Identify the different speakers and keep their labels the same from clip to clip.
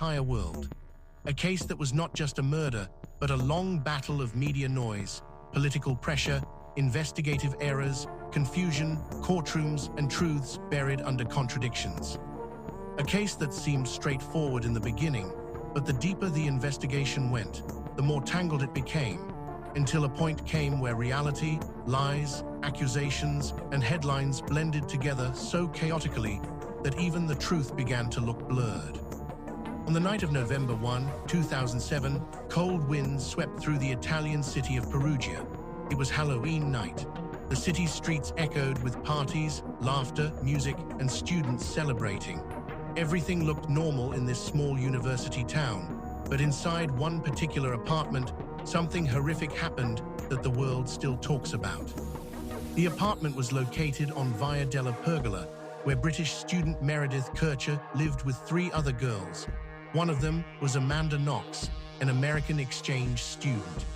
Speaker 1: entire world. A case that was not just a murder, but a long battle of media noise, political pressure, investigative errors, confusion, courtrooms, and truths buried under contradictions. A case that seemed straightforward in the beginning, but the deeper the investigation went, the more tangled it became, until a point came where reality, lies, accusations, and headlines blended together so chaotically that even the truth began to look blurred. On the night of November 1, 2007, cold winds swept through the Italian city of Perugia. It was Halloween night. The city's streets echoed with parties, laughter, music, and students celebrating. Everything looked normal in this small university town, but inside one particular apartment, something horrific happened that the world still talks about. The apartment was located on Via della Pergola, where British student Meredith Kercher lived with 3 other girls. One of them was Amanda Knox, an American exchange student.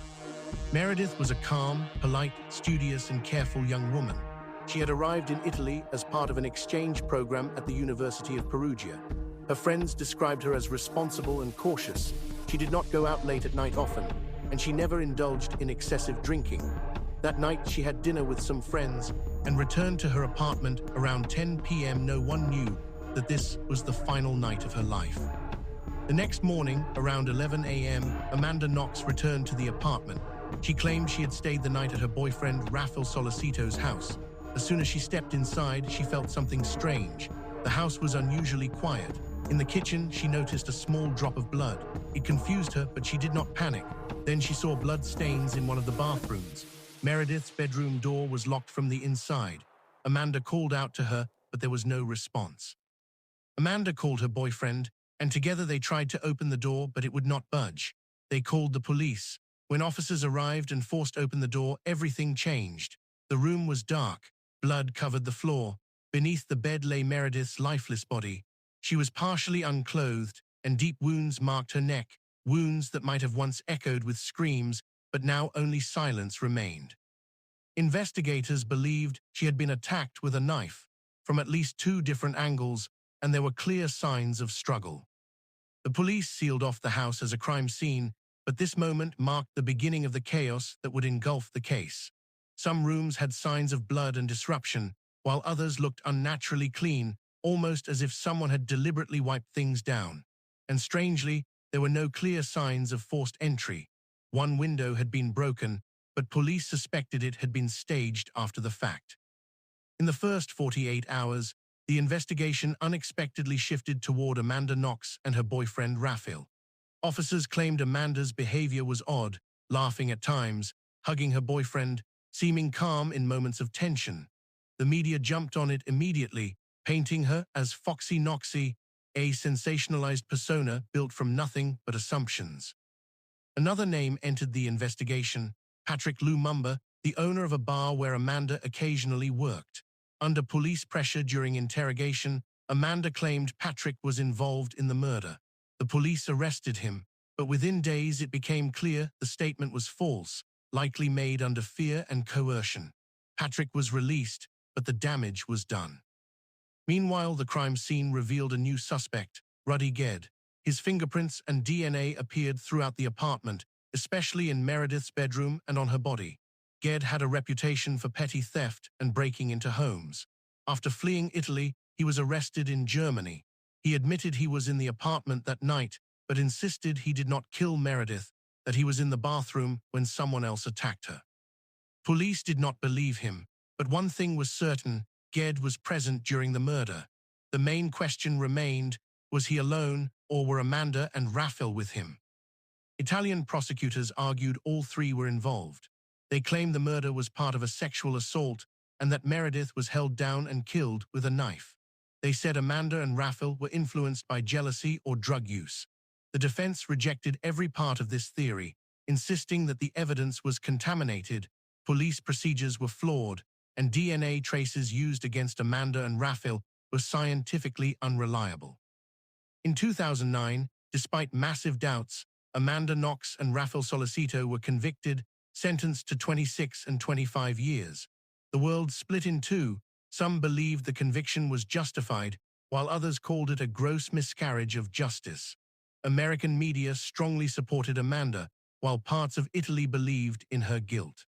Speaker 1: Meredith was a calm, polite, studious, and careful young woman. She had arrived in Italy as part of an exchange program at the University of Perugia. Her friends described her as responsible and cautious. She did not go out late at night often, and she never indulged in excessive drinking. That night, she had dinner with some friends and returned to her apartment around 10 p.m. No one knew that this was the final night of her life. The next morning, around 11 a.m., Amanda Knox returned to the apartment. She claimed she had stayed the night at her boyfriend Raffaele Sollecito's house. As soon as she stepped inside, she felt something strange. The house was unusually quiet. In the kitchen, she noticed a small drop of blood. It confused her, but she did not panic. Then she saw blood stains in one of the bathrooms. Meredith's bedroom door was locked from the inside. Amanda called out to her, but there was no response. Amanda called her boyfriend, and together they tried to open the door, but it would not budge. They called the police. When officers arrived and forced open the door, everything changed. The room was dark. Blood covered the floor. Beneath the bed lay Meredith's lifeless body. She was partially unclothed, and deep wounds marked her neck, wounds that might have once echoed with screams, but now only silence remained. Investigators believed she had been attacked with a knife from at least 2 different angles, and there were clear signs of struggle. The police sealed off the house as a crime scene, but this moment marked the beginning of the chaos that would engulf the case. Some rooms had signs of blood and disruption, while others looked unnaturally clean, almost as if someone had deliberately wiped things down. And strangely, there were no clear signs of forced entry. One window had been broken, but police suspected it had been staged after the fact. In the first 48 hours, the investigation unexpectedly shifted toward Amanda Knox and her boyfriend Raffaele. Officers claimed Amanda's behavior was odd, laughing at times, hugging her boyfriend, seeming calm in moments of tension. The media jumped on it immediately, painting her as Foxy Knoxy, a sensationalized persona built from nothing but assumptions. Another name entered the investigation, Patrick Lumumba, the owner of a bar where Amanda occasionally worked. Under police pressure during interrogation, Amanda claimed Patrick was involved in the murder. The police arrested him, but within days it became clear the statement was false, likely made under fear and coercion. Patrick was released, but the damage was done. Meanwhile, the crime scene revealed a new suspect, Rudy Guede. His fingerprints and DNA appeared throughout the apartment, especially in Meredith's bedroom and on her body. Guede had a reputation for petty theft and breaking into homes. After fleeing Italy, he was arrested in Germany. He admitted he was in the apartment that night, but insisted he did not kill Meredith, that he was in the bathroom when someone else attacked her. Police did not believe him, but one thing was certain: Guede was present during the murder. The main question remained, was he alone, or were Amanda and Raffaele with him? Italian prosecutors argued all 3 were involved. They claimed the murder was part of a sexual assault and that Meredith was held down and killed with a knife. They said Amanda and Raffaele were influenced by jealousy or drug use. The defense rejected every part of this theory, insisting that the evidence was contaminated, police procedures were flawed, and DNA traces used against Amanda and Raffaele were scientifically unreliable. In 2009, despite massive doubts, Amanda Knox and Raffaele Sollecito were convicted, sentenced to 26 and 25 years. The world split in 2. Some believed the conviction was justified, while others called it a gross miscarriage of justice. American media strongly supported Amanda, while parts of Italy believed in her guilt.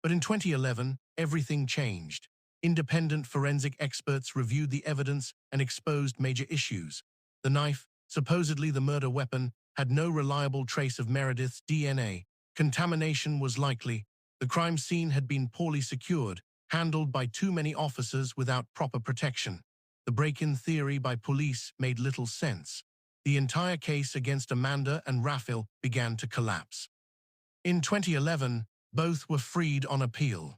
Speaker 1: But in 2011, everything changed. Independent forensic experts reviewed the evidence and exposed major issues. The knife, supposedly the murder weapon, had no reliable trace of Meredith's DNA. Contamination was likely. The crime scene had been poorly secured, handled by too many officers without proper protection. The break-in theory by police made little sense. The entire case against Amanda and Raffaele began to collapse. In 2011, both were freed on appeal.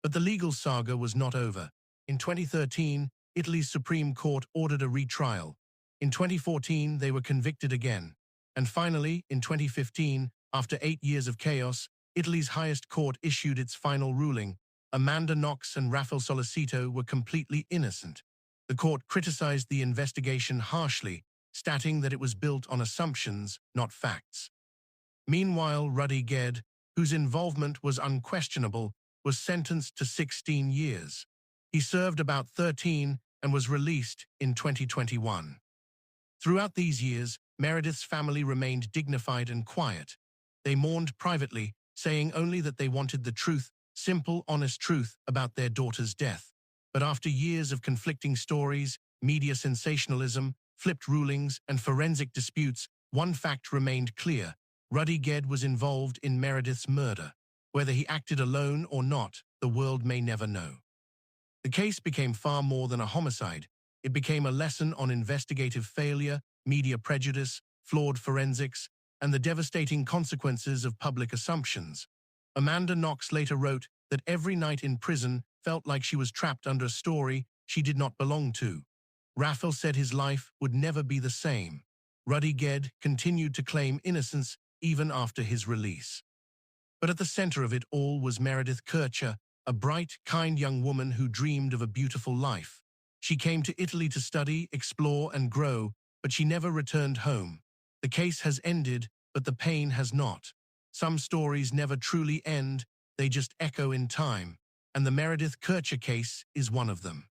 Speaker 1: But the legal saga was not over. In 2013, Italy's Supreme Court ordered a retrial. In 2014, they were convicted again. And finally, in 2015, after 8 years of chaos, Italy's highest court issued its final ruling. Amanda Knox and Raffaele Sollecito were completely innocent. The court criticized the investigation harshly, stating that it was built on assumptions, not facts. Meanwhile, Rudy Guede, whose involvement was unquestionable, was sentenced to 16 years. He served about 13 and was released in 2021. Throughout these years, Meredith's family remained dignified and quiet. They mourned privately, saying only that they wanted the truth, simple, honest truth about their daughter's death. But after years of conflicting stories, media sensationalism, flipped rulings, and forensic disputes, one fact remained clear. Rudy Guede was involved in Meredith's murder. Whether he acted alone or not, the world may never know. The case became far more than a homicide. It became a lesson on investigative failure, media prejudice, flawed forensics, and the devastating consequences of public assumptions. Amanda Knox later wrote that every night in prison felt like she was trapped under a story she did not belong to. Raffaele said his life would never be the same. Rudy Guede continued to claim innocence even after his release. But at the center of it all was Meredith Kercher, a bright, kind young woman who dreamed of a beautiful life. She came to Italy to study, explore, and grow, but she never returned home. The case has ended, but the pain has not. Some stories never truly end, they just echo in time, and the Meredith Kercher case is one of them.